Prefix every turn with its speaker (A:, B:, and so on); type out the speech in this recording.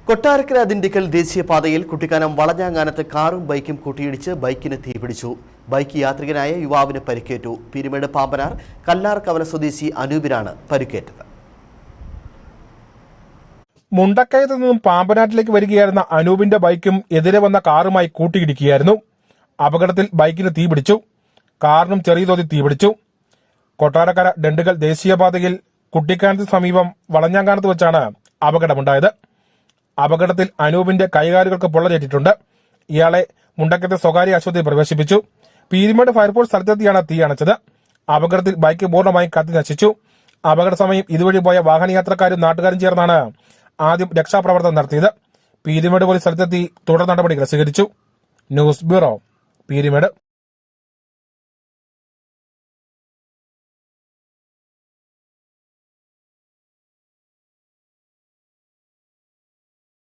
A: കൊട്ടാരക്കര ദിണ്ടിക്കൽ ദേശീയപാതയിൽ കുട്ടിക്കാനം വളഞ്ഞാങ്ങാനത്ത് കാറും ബൈക്കും കൂട്ടിയിടിച്ച് ബൈക്കിന് തീപിടിച്ചു. ബൈക്ക് യാത്രികനായ യുവാവിന് പരിക്കേറ്റു. പീരുമേട് പാമ്പനാർ കല്ലാർകവല സ്വദേശി അനൂപിനാണ് പരിക്കേറ്റത്.
B: മുണ്ടക്കയത്ത് നിന്നും പാമ്പനാട്ടിലേക്ക് വരികയായിരുന്ന അനൂപിന്റെ ബൈക്കും എതിരെ വന്ന കാറുമായി കൂട്ടിയിടിക്കുകയായിരുന്നു. അപകടത്തിൽ ബൈക്കിന് തീപിടിച്ചു. കാറിനും ചെറിയ തോതിൽ തീപിടിച്ചു. കൊട്ടാരക്കര ദിണ്ടിക്കൽ ദേശീയപാതയിൽ കുട്ടിക്കാനത്തിന് സമീപം വളഞ്ഞാങ്ങാനത്ത് വെച്ചാണ് അപകടമുണ്ടായത്. അപകടത്തിൽ അനൂപിന്റെ കൈകാലുകൾക്ക് പൊള്ളലേറ്റിട്ടുണ്ട്. ഇയാളെ മുണ്ടക്കത്തെ സ്വകാര്യ ആശുപത്രിയിൽ പ്രവേശിപ്പിച്ചു. പീരുമേട് ഫയർഫോഴ്സ് സ്ഥലത്തെത്തിയാണ് തീ അണച്ചത്. അപകടത്തിൽ ബൈക്ക് പൂർണ്ണമായും കത്തി നശിച്ചു. അപകട സമയം ഇതുവഴി പോയ വാഹനയാത്രക്കാരും നാട്ടുകാരും ചേർന്നാണ് ആദ്യം രക്ഷാപ്രവർത്തനം നടത്തിയത്. പീരുമേട് പോലീസ് സ്ഥലത്തെത്തി തുടർ നടപടികൾ സ്വീകരിച്ചു. News bureau, Peermade.